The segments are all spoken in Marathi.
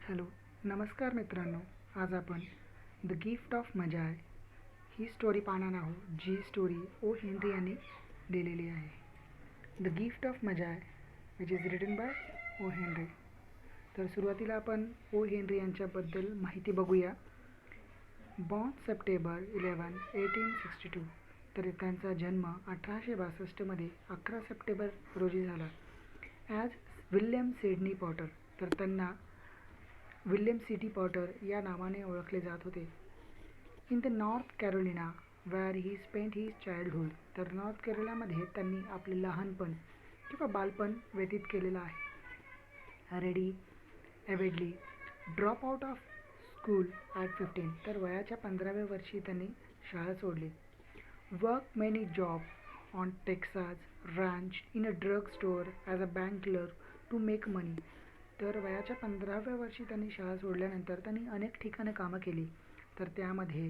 हॅलो, नमस्कार मित्रांनो. आज आपण द गिफ्ट ऑफ मजाय ही स्टोरी पाहणार आहोत, जी स्टोरी ओ हेनरी यांनी लिहिलेली आहे. The gift of Magi which is written by O Henry. तर सुरुवातीला आपण ओ हेनरी यांच्याबद्दल माहिती बघूया. Born September 11, 1862. तर त्यांचा जन्म 1862मध्ये 11 सप्टेंबर रोजी झाला. As William Sydney Potter. तर त्यांना विल्यम सिटी पॉटर या नावाने ओळखले जात होते. In the North Carolina where he spent his childhood. तर नॉर्थ कॅरोलिनामध्ये त्यांनी आपले लहानपण किंवा बालपण व्यतीत केलेलं आहे. Ready evidently drop out of school at 15. तर वयाच्या 15व्या वर्षी त्यांनी शाळा सोडली. Work many job on Texas ranch in a drug store as a bank clerk to make money. तर वयाच्या 15व्या वर्षी त्यांनी शाळा सोडल्यानंतर त्यांनी अनेक ठिकाणी कामं केली. तर त्यामध्ये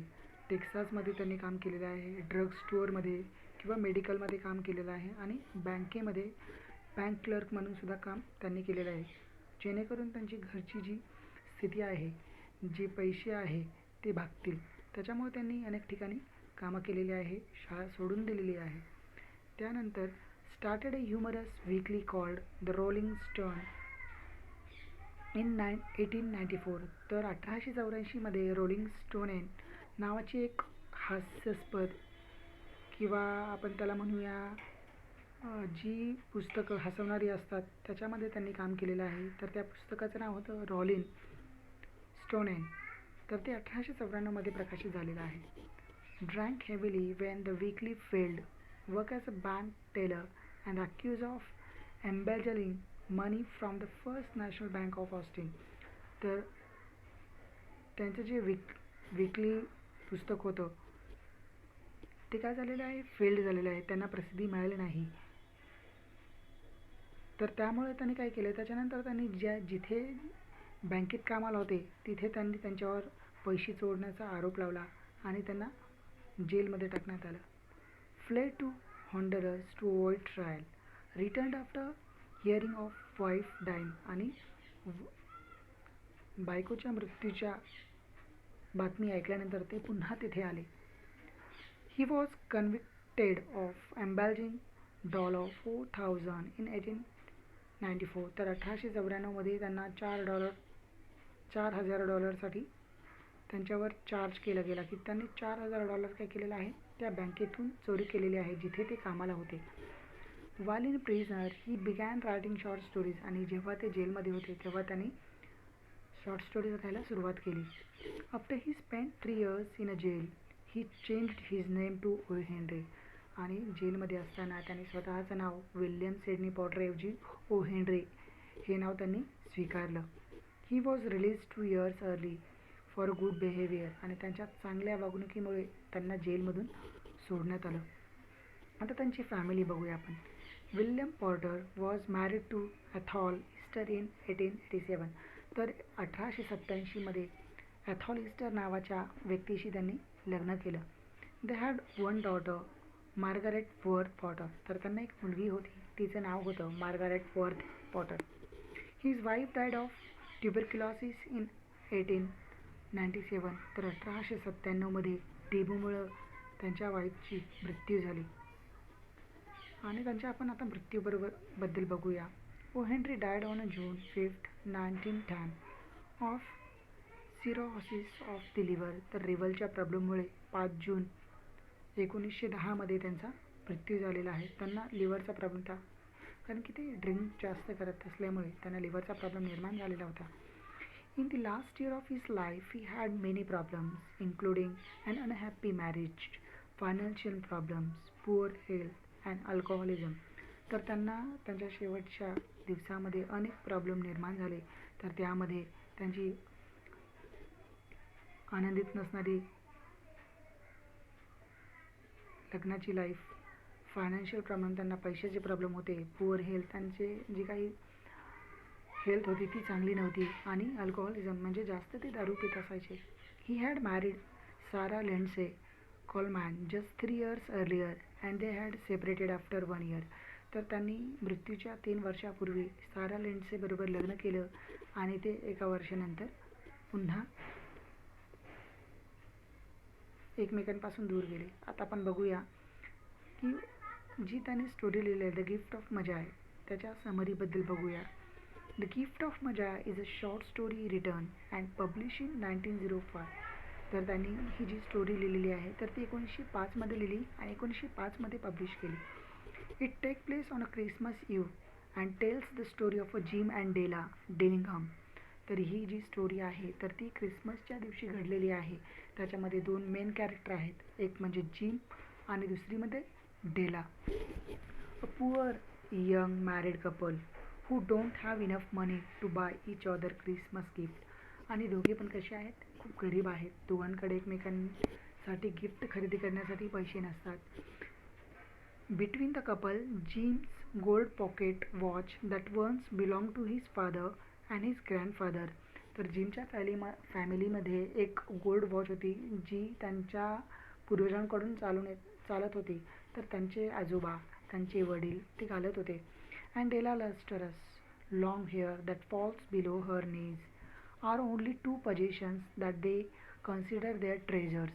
टेक्सासमध्ये त्यांनी काम केलेलं आहे, ड्रग स्टोअरमध्ये किंवा मेडिकलमध्ये काम केलेलं आहे आणि बँकेमध्ये बँक क्लर्क म्हणून सुद्धा काम त्यांनी केलेलं आहे. जेणेकरून त्यांची घरची जी स्थिती आहे, जे पैसे आहे ते भागतील, त्याच्यामुळे त्यांनी अनेक ठिकाणी कामं केलेली आहे, शाळा सोडून दिलेली आहे. त्यानंतर started a humorous weekly called the Rolling Stone in 1894. तर 1884मध्ये रोलिंग स्टोन नावाची एक हास्यास्पद किंवा आपण त्याला म्हणूया जी पुस्तकं हसवणारी असतात त्याच्यामध्ये त्यांनी काम केलेलं आहे. तर त्या पुस्तकाचं नाव होतं रॉलिंग स्टोन. तर ते 1894मध्ये प्रकाशित झालेलं आहे. Drank heavily when the weekly failed work as a bank teller and accused of embezzling money from the First National Bank of Austin. तर त्यांचं जे वीकली पुस्तक होतं ते काय झालेलं आहे, फेल्ड झालेलं आहे, त्यांना प्रसिद्धी मिळाली नाही. तर त्यामुळे त्यांनी काय केलं, त्याच्यानंतर त्यांनी जिथे बँकेत कामाला होते तिथे त्यांनी त्यांच्यावर पैसे चोरण्याचा आरोप लावला आणि त्यांना जेलमध्ये टाकण्यात आलं. Fled to Honduras to avoid trial. Returned after hearing of wife dying. आणि बायकोच्या मृत्यूच्या बातमी ऐकल्यानंतर ते पुन्हा तिथे आले. He was convicted of embezzling $4,000 in 1894. तर 1894मध्ये त्यांना $4,000साठी त्यांच्यावर चार्ज केलं गेला की त्यांनी $4,000 काय केलेलं आहे, त्या बँकेतून चोरी केलेली आहे जिथे ते कामाला होते. While in prisoner he begin writing short stories. आणि जेव्हा ते जेलमध्ये होते तेव्हा त्यांनी शॉर्ट स्टोरीज लिहायला सुरुवात केली. After he spent 3 years in a jail he changed his name to O Henry. आणि जेलमध्ये असताना त्यांनी स्वतःचं नाव विल्यम सिडनी पॉटरऐवजी ओ हेनरी हे नाव त्यांनी स्वीकारलं. He was release 2 years early for good behaviour. आणि त्यांच्या चांगल्या वागणुकीमुळे त्यांना जेलमधून सोडण्यात आलं. आता त्यांची फॅमिली बघूया आपण. William Porter was married to Athol Estes in 1887. तर 1887मध्ये ॲथॉल इस्टर नावाच्या व्यक्तीशी त्यांनी लग्न केलं. They had 1 daughter Margaret Worth Porter. तर त्यांना एक मुलगी होती, तिचं नाव होतं Margaret Worth Porter. His wife died of tuberculosis in 1897. तर 1897मध्ये डेंग्यूमुळं त्यांच्या वाईफची मृत्यू झाली. आणि त्यांच्या आपण आता मृत्यूबद्दल बघूया. O Henry died on June 5, 1910 of cirrhosis of the liver. तर लिव्हरच्या प्रॉब्लेममुळे 5 जून 1910मध्ये त्यांचा मृत्यू झालेला आहे. त्यांना लिव्हरचा प्रॉब्लेम होता कारण की ते ड्रिंक जास्त करत असल्यामुळे त्यांना लिव्हरचा प्रॉब्लेम निर्माण झालेला होता. In the last year of his life he had many problems including an unhappy marriage, financial problems, poor health and alcoholism. तर त्यांना त्यांच्या शेवटच्या दिवसामध्ये अनेक प्रॉब्लेम निर्माण झाले. तर त्यामध्ये त्यांची आनंदित नसणारी लग्नाची लाईफ, फायनान्शियल प्रॉब्लेम, त्यांना पैशाचे प्रॉब्लेम होते, पुअर हेल्थ, त्यांचे जी काही हेल्थ होती ती चांगली नव्हती, आणि अल्कोहोलिझम म्हणजे जास्त ते दारू पित असायचे. He had married Sara Lindsey Coleman just 3 years earlier and they had separated after 1 year. तर त्यांनी मृत्यूच्या 3 वर्षापूर्वी सारा लिंडसे बरोबर लग्न केलं आणि ते 1 वर्षानंतर पुन्हा एकमेकांपासून दूर गेले. आता आपण बघूया की जी त्यांनी स्टोरी लिहिली आहे द गिफ्ट ऑफ मजाय त्याच्या समरीबद्दल बघूया. The gift of Magi is a short story return and publish in 1905. तर त्यांनी ही जी स्टोरी लिहिलेली आहे तर ती 1905मध्ये लिहिली आणि 1905मध्ये पब्लिश केली. It take place on a Christmas Eve and tells the story of a Jim and Della Dillingham. तर ही जी स्टोरी आहे तर ती क्रिसमसच्या दिवशी घडलेली आहे. त्याच्यामध्ये 2 मेन कॅरेक्टर आहेत, एक म्हणजे जिम आणि दुसरीमध्ये Della. A poor young married couple who don't have enough money to buy each other Christmas gift. आणि दोघे पण कसे आहेत, खूप गरीब आहेत. दोघांकडे एकमेकांसाठी गिफ्ट खरेदी करण्यासाठी पैसे नसतात. Between the couple Jim's gold pocket watch that once belong to his father and his grandfather. तर जिमच्या फॅमिलीमध्ये एक गोल्ड वॉच होती जी त्यांच्या पूर्वजांकडून चालत होती. तर त्यांचे आजोबा, त्यांचे वडील ते घालत होते. And Della lustrous long hair that falls below her knees are only 2 possessions that they consider their treasures.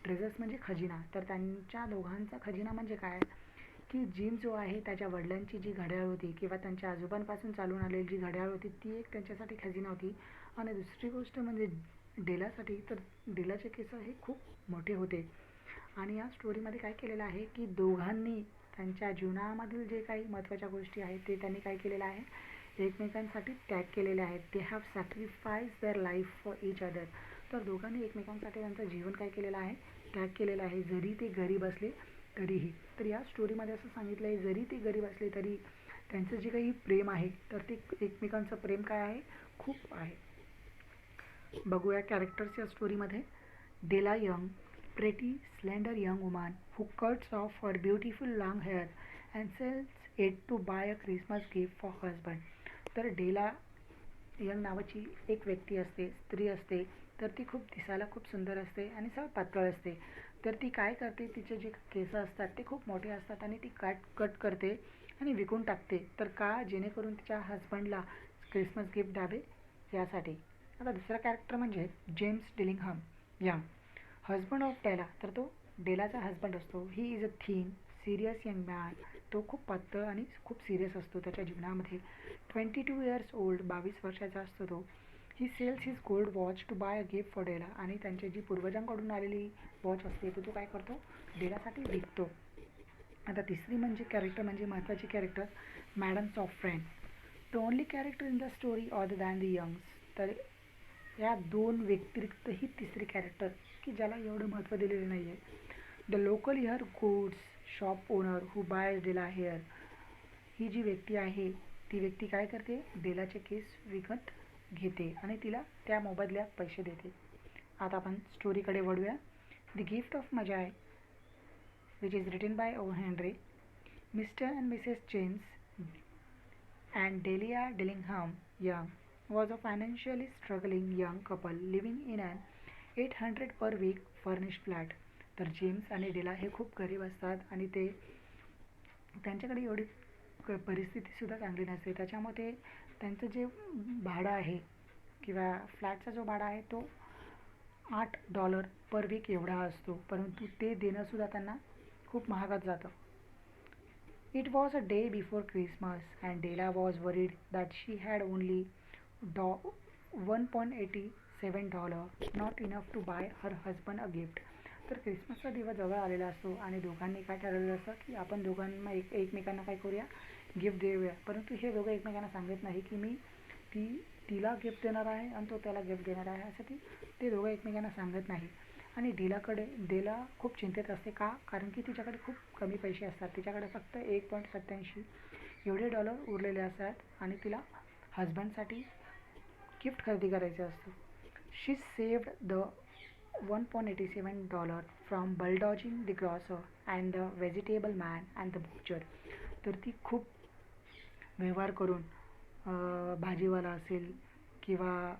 Treasures म्हणजे खजिना. तर त्यांच्या दोघांचा खजिना म्हणजे काय की जिम जो आहे त्याच्या वडिलांची जी घड्याळ होती किंवा त्यांच्या आजोबांपासून चालून आलेली जी घड्याळ होती ती एक त्यांच्यासाठी खजिना होती. आणि दुसरी गोष्ट म्हणजे डेलासाठी, तर डेलाचे केस हे खूप मोठे होते. आणि या स्टोरीमध्ये काय केलेलं आहे की दोघांनी त्यांच्या जीवनामधील जे काही महत्त्वाच्या गोष्टी आहेत ते त्यांनी काय केलेलं आहे, एकमेकांसाठी त्याग केलेले आहेत. दे have sacrifice their life for each other. तर दोघांनी एकमेकांसाठी त्यांचं जीवन काय केलेलं आहे, त्याग केलेला आहे, जरी ते गरीब असले तरीही. तर या स्टोरीमध्ये असं सांगितलं आहे जरी ते गरीब असले तरी त्यांचं जे काही प्रेम आहे तर ते एकमेकांचं प्रेम काय आहे, खूप आहे. बघूया कॅरेक्टर्स या स्टोरीमध्ये. Della Young, pretty slender young woman who cuts off her beautiful long hair and sells it to buy a Christmas gift for husband. तर डेला यंग नावाची एक व्यक्ती असते, स्त्री असते. तर ती खूप दिसायला खूप सुंदर असते आणि सर्व पातळ असते. तर ती काय करते, तिचे जे केस असतात ते खूप मोठे असतात आणि ती कट करते आणि विकून टाकते. तर का, जेणेकरून तिच्या हजबंडला क्रिसमस गिफ्ट द्यावे यासाठी. आता दुसरा कॅरेक्टर म्हणजे जेम्स डिलिंघम यंग, हजबंड ऑफ डेला. तर तो डेलाचा हजबंड असतो. He is a thin serious young man. तो खूप पातळ आणि खूप सिरियस असतो त्याच्या जीवनामध्ये. 22 years ओल्ड, 22 वर्षाचा असतो तो. He sells his gold watch to buy a gift for Della. आणि त्यांची जी पूर्वजांकडून आलेली वॉच असते तो काय करतो, डेलासाठी विकतो. आता तिसरी म्हणजे कॅरेक्टर म्हणजे महत्त्वाची character madam Sofronie. The only character in the story other than the Youngs. तर या 2 व्यतिरिक्त ही तिसरी कॅरेक्टर की ज्याला एवढं महत्त्व दिलेलं नाही आहे. The local hair goods shop owner who boys डेला हेअर. ही जी व्यक्ती आहे ती व्यक्ती काय करते, डेलाचे केस विकत घेते आणि तिला त्या मोबदल्यात पैसे देते. आता आपण स्टोरीकडे वळूया. The gift of Magi which is written by O. Henry. Mr. and Mrs. James and Delia Dillingham Young was a financially struggling young couple living in an 800 per week furnished flat. तर जेम्स आणि डेला हे खूप गरीब असतात आणि ते त्यांच्याकडे एवढी परिस्थितीसुद्धा चांगली नसते. त्याच्यामध्ये त्यांचं जे भाडं आहे किंवा फ्लॅटचा जो भाडा आहे तो $8 पर वीक एवढा असतो, परंतु ते देणंसुद्धा त्यांना खूप महागात जातं. It was a day before Christmas and Della was worried that she had only $1.87, not enough to buy her husband a gift. तर क्रिसमसचा दिवस जवळ आलेला असतो आणि दोघांनी काय ठरवलेलं असतं की आपण दोघांना एकमेकांना काय करूया, गिफ्ट देऊया. परंतु हे दोघं एकमेकांना सांगत नाही की मी तिला गिफ्ट देणार आहे आणि तो त्याला गिफ्ट देणार आहे, असं ते दोघं एकमेकांना सांगत नाही. आणि डेला खूप चिंतेत असते. का, कारण की तिच्याकडे खूप कमी पैसे असतात. तिच्याकडे फक्त $1.87 एवढे डॉलर उरलेले असतात आणि तिला हजबंडसाठी गिफ्ट खरेदी करायचं असतं. She saved the $1.87 from bulldozing the grocer and the vegetable man and the butcher. तर ती खूप व्यवहार करून भाजीवाला असेल किंवा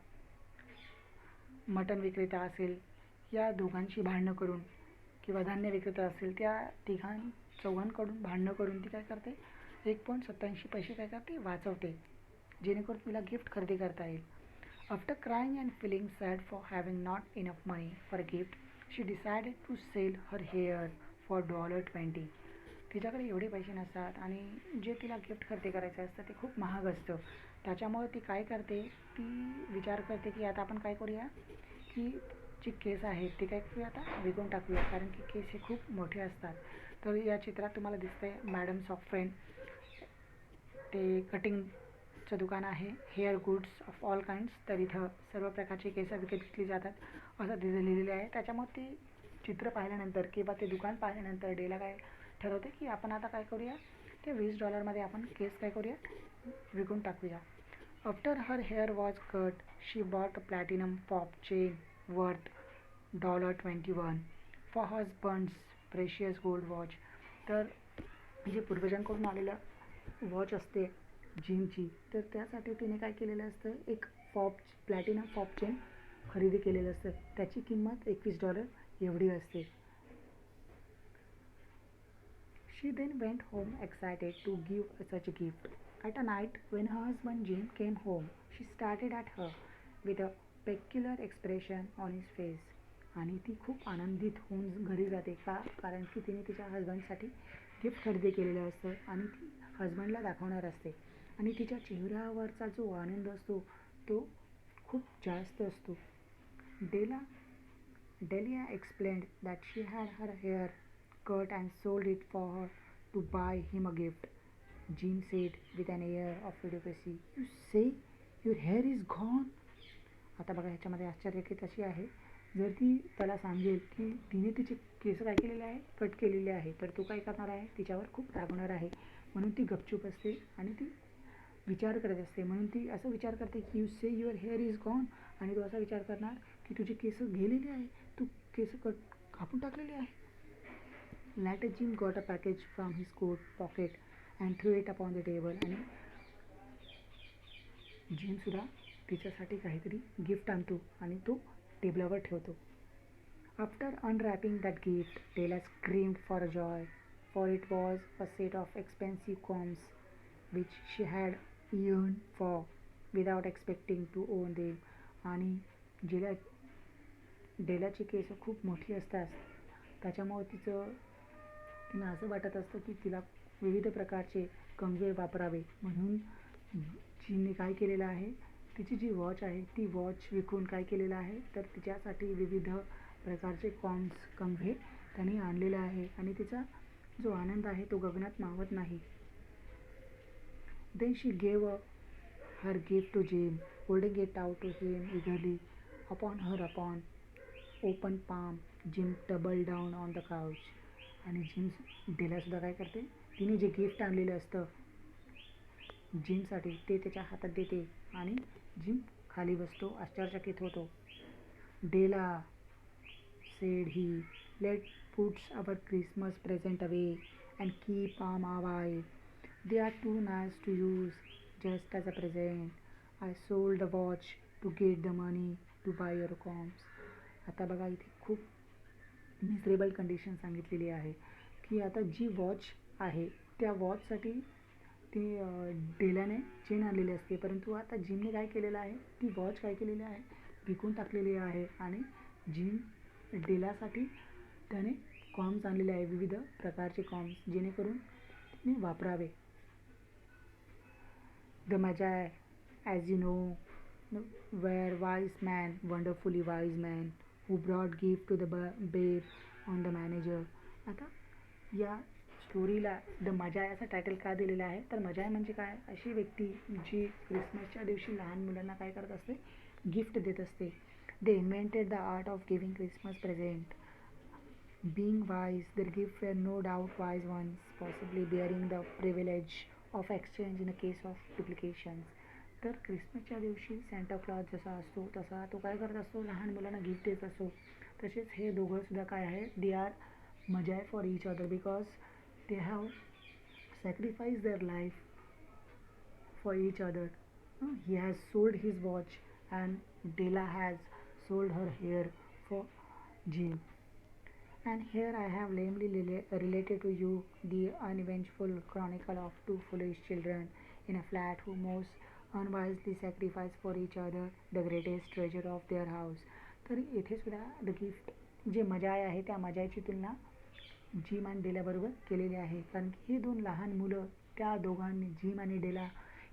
मटण विक्रेता असेल या दोघांशी भांडणं करून किंवा धान्य विक्रेता असेल त्या चौघांकडून भांडणं करून ती काय करते, 1.87 पैसे काय करते वाचवते, जेणेकरून तिला गिफ्ट खरेदी करता येईल. After crying and feeling sad for having not enough money for a gift, she decided to sell her hair for $20. तिच्याकडे एवढे पैसे नसतात आणि जे तिला गिफ्ट खरेदी करायचं असतं ते खूप महाग असतं. त्याच्यामुळे ती काय करते, ती विचार करते की आता आपण काय करूया, की जी केस आहेत ती काय करूया आता विकून टाकूया, कारण की केस हे खूप मोठे असतात. तर या चित्रात तुम्हाला दिसतंय मॅडम सॉफ्ट फ्रेंड, ते कटिंगचं दुकान आहे, hair goods of all kinds. तर इथं सर्व प्रकारची केस विकत घेतली जातात असं तिथे लिहिलेलं आहे. त्याच्यामुळे ते चित्र पाहिल्यानंतर किंवा ते दुकान पाहिल्यानंतर डेला काय ठरवते की आपण आता काय करूया, ते $20 आपण केस काय करूया विकून टाकूया. After her hair was cut, she bought a platinum pop chain worth $21 for husband's precious gold watch. तर जे पूर्वजांकडून आलेलं वॉच असते जीनची, तर त्यासाठी तिने काय केलेलं असतं, एक प्लॅटिनम पॉप चेन खरेदी केलेलं असतं. त्याची किंमत $21 एवढी असते. She then went home excited to give such a gift. At a night, when her husband Jim came home, she started at her with a peculiar expression on his face. आणि ती खूप आनंदित होऊन घरी जाते का, कारण की तिने तिच्या हजबंडसाठी गिफ्ट खरेदी केलेलं असतं आणि ती हजबंडला दाखवणार असते. आणि तिच्या चेहऱ्यावरचा जो आनंद असतो तो खूप जास्त असतो. डेला Delia explained that she had her hair cut and sold it for her to buy him a gift. Jim said with an air of idiocy, "You say your hair is gone?" आता बघा ह्याच्यामध्ये आश्चर्यचकित अशी आहे, जर ती त्याला सांगेल की तिने तिचे केस काय केलेले आहे, कट केलेले आहे, तर तो काय करणार आहे, तिच्यावर खूप रागवणार आहे. म्हणून ती गपचूप असते आणि ती विचार करत असते. म्हणून ती असं विचार करते की you say your hair is gone, आणि तो असा विचार करणार की तुझी केस गेलेली आहे, तू केस कापून टाकलेली आहे. Later Jim got a package from his coat pocket and threw it upon the table. आणि जिम सुद्धा तिच्यासाठी काहीतरी गिफ्ट आणतो आणि तो टेबलावर ठेवतो. After unwrapping that gift, Della screamed for joy, for it was a set of expensive combs which she had yearned for without expecting to own them. आणि डेलाची केस खूप मोठी असतात, त्याच्यामुळे तिला असं वाटत असतं की तिला विविध प्रकारचे कंगवे वापरावे. म्हणून जिने काय केलेलं आहे, तिची जी वॉच आहे ती वॉच विकून काय केलेलं आहे, तर तिच्यासाठी विविध प्रकारचे कंगवे त्याने आणलेले आहे आणि तिचा जो आनंद आहे तो गगनात मावत नाही. Then she gave her gift to Jim, holding it out to him eagerly. Upon open palm, Jim doubled down on the couch. आणि डेलासुद्धा काय करते, तिने जे गिफ्ट आणलेलं असतं जिमसाठी ते त्याच्या हातात देते आणि जिम खाली बसतो, आश्चर्यचकित होतो. डेला said he, let's put our Christmas present away and keep them away. They are too nice to use just as a present. I sold the watch to get the money to buy your combs. आता बघा इथे खूप मिझरेबल कंडिशन सांगितलेली आहे की आता जी वॉच आहे त्या वॉचसाठी ती डेलाने चेन आणलेली असते, परंतु आता जिमने काय केलेलं आहे, ती वॉच काय केलेली आहे, विकून टाकलेली आहे. आणि जिम डेलासाठी त्याने कॉम्स आणलेले आहे, विविध प्रकारचे कॉम्स, जेणेकरून तिने वापरावे. The Magi, as you know, were wise men, wonderfully wise men, who brought gift to the babe on the manager. आता या स्टोरीला द मजाय असं टायटल का दिलेलं आहे, तर मजाय म्हणजे काय, अशी व्यक्ती जी क्रिसमसच्या दिवशी लहान मुलांना काय करत असते, गिफ्ट देत असते. They invented the art of giving Christmas present. Being wise, their gifts were no doubt wise ones, possibly bearing the privilege of exchange in a case of duplications. तर क्रिसमसच्या दिवशी सॅन्टा क्लॉज जसा असतो तसा तो काय करत असतो, लहान मुलांना गिफ्ट देत असतो. तसेच हे दोघंसुद्धा काय आहे, they are Magi for each other because they have sacrifice their life for each other. He has sold his watch and Della has sold her hair for Jim. And here I have lamely related to you the uneventful chronicle of two foolish children in a flat who most unwisely sacrifice for each other the greatest treasure of their house. तर येथे सुद्धा द गिफ्ट जे मजाय आहे त्या मजायची तुलना जिम आणि डेलाबरोबर केलेली आहे, कारण की हे दोन लहान मुलं त्या दोघांनी जिम आणि डेला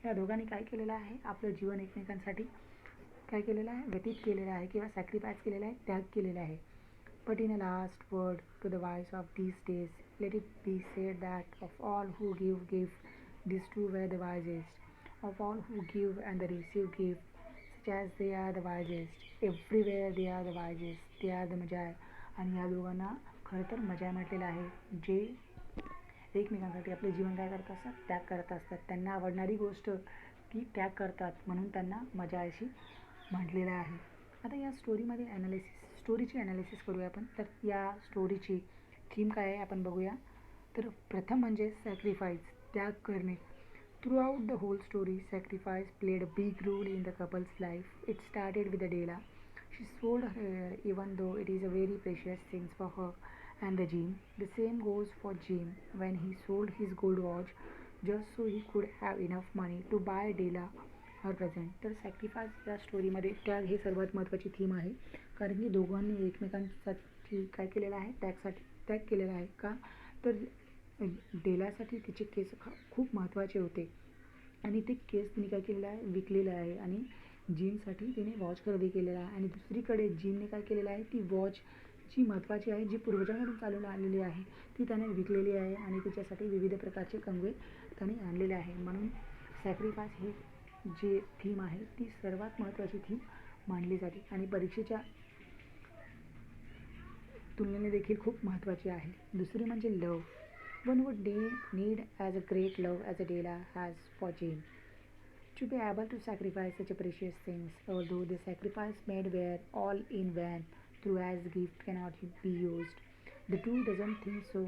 या दोघांनी काय केलेलं आहे, आपलं जीवन एकमेकांसाठी काय केलेलं आहे, व्यतीत केलेलं आहे किंवा सॅक्रिफाईस केलेलं आहे, त्याग केलेला आहे. But in a last word to the wise of these days, let it be said that of all who give, these two were the wisest. Of all who give and the receive give, such as they are the wisest. Everywhere they are the wisest. They are the Magi. आणि या दोघांना खरं तर मजा म्हटलेलं आहे, जे एकमेकांसाठी आपले जीवन काय करत असतात, त्याग करत असतात. त्यांना आवडणारी गोष्ट ती त्याग करतात, म्हणून त्यांना मजा अशी म्हटलेलं आहे. आता या स्टोरीमध्ये स्टोरीची ॲनालिसिस करूया आपण. तर या स्टोरीची थीम काय आहे आपण बघूया. तर प्रथम म्हणजे सॅक्रिफाईस, त्याग करणे. Throughout the whole story sacrifice played a big role in the couple's life. It started with the Della. She sold her hair even though it is a very precious things for her and the Jim. The same goes for Jim when he sold his gold watch just so he could have enough money to buy Della her present. तर सॅक्रिफाईस या स्टोरीमध्ये त्याग हे सर्वात महत्त्वाची थीम आहे, कारण की दोघांनी एकमेकांसाठी काय केलेलं आहे, त्याग केलेला आहे. का तर डेलासाठी तिचे केस खूप महत्त्वाचे होते आणि ते केस तिने काय केलेलं आहे, विकलेलं आहे. आणि जिमसाठी तिने वॉच खरेदी केलेला आहे. आणि दुसरीकडे जिमने काय केलेलं आहे, ती वॉच जी महत्त्वाची आहे, जी पूर्वजांकडून चालून आलेली आहे, ती त्याने विकलेली आहे आणि तिच्यासाठी विविध प्रकारचे कंगवे त्याने आणलेले आहे. म्हणून सॅक्रिफाईस ही जी थीम आहे ती सर्वात महत्त्वाची थीम मानली जाते आणि परीक्षेच्या तुलनेने देखील खूप महत्त्वाची आहे. दुसरी म्हणजे love. One would need as a great love as a Della has for Jim to be able to sacrifice such a precious things, although the sacrifice made were all in vain, through as gift cannot be used. The two doesn't think so.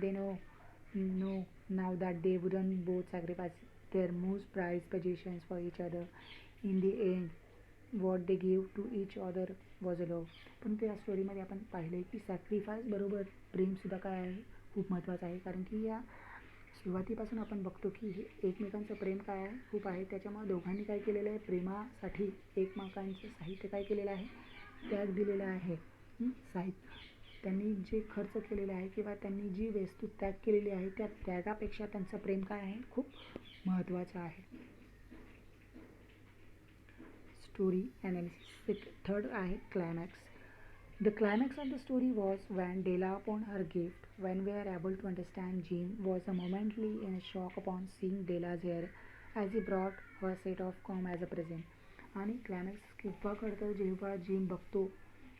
They know now that they wouldn't both sacrifice their most prized possessions for each other. In the end, what they gave to each other was a love. पण त्या स्टोरीमध्ये आपण पाहिले की सॅक्रिफाईस बरोबर प्रेमसुद्धा काय आहे, खूप महत्त्वाचं आहे. कारण की या सुरुवातीपासून आपण बघतो की हे एकमेकांचं प्रेम काय आहे, खूप आहे. त्याच्यामुळे दोघांनी काय केलेलं आहे, प्रेमासाठी एकमेकांचं साहित्य काय केलेलं आहे, त्याग दिलेला आहे. त्यांनी जे खर्च केलेला आहे किंवा त्यांनी जी वस्तू त्याग केलेली आहे, त्या त्यागापेक्षा त्यांचं प्रेम काय आहे, खूप महत्त्वाचं आहे. Story analysis. थर्ड आहे climax. The climax of the story was when Della opened her gift. When we are able to understand, Jim was momently in a shock upon seeing Della's hair as he brought her set of comb as a present. आणि क्लायमॅक्स केव्हा कळतं, जेव्हा जिम बघतो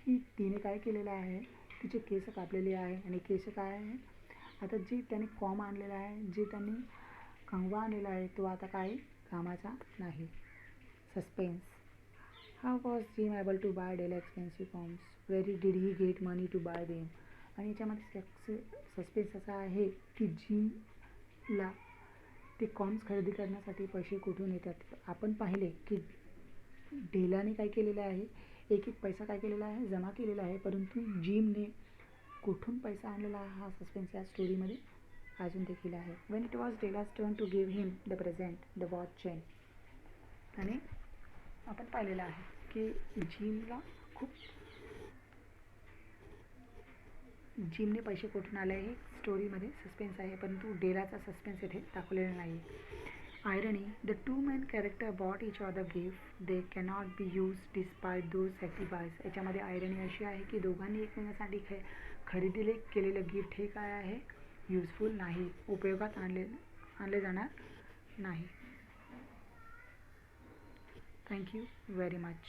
की तिने काय केलेलं आहे, तिचे केस कापलेले आहे. आणि केस काय आहे, आता जे त्याने कॉम आणलेला आहे, जे त्यांनी कंगवा आणलेला आहे, तो आता काय कामाचा नाही. Suspense. How was Jim able to buy Della expensive combs? Where did he get money to buy them? आणि याच्यामध्ये सस्पेन्स असा आहे की जिमला ते कॉम्स खरेदी करण्यासाठी पैसे कुठून येतात. आपण पाहिले की डेलाने काय केलेलं आहे, एक पैसा काय केलेला आहे, जमा केलेला आहे. परंतु जिमने कुठून पैसा आणलेला आहे, हा सस्पेन्स या स्टोरीमध्ये अजून देखील आहे. When it was Della's turn to give him the present, the watch chain. आणि आपण पाहिलेलं आहे की जिमने पैसे कुठून आले हे स्टोरीमध्ये सस्पेन्स आहे, परंतु डेलाचा सस्पेन्स येथे दाखवलेला नाही. Irony. The two main character bought each other gift they cannot be use despite those sacrifice. याच्यामध्ये आयरनी अशी आहे की दोघांनी एकमेकांसाठी खरेदीले केलेलं गिफ्ट हे काय आहे, युजफुल नाही, उपयोगात आणले जाणार नाही. Thank you very much.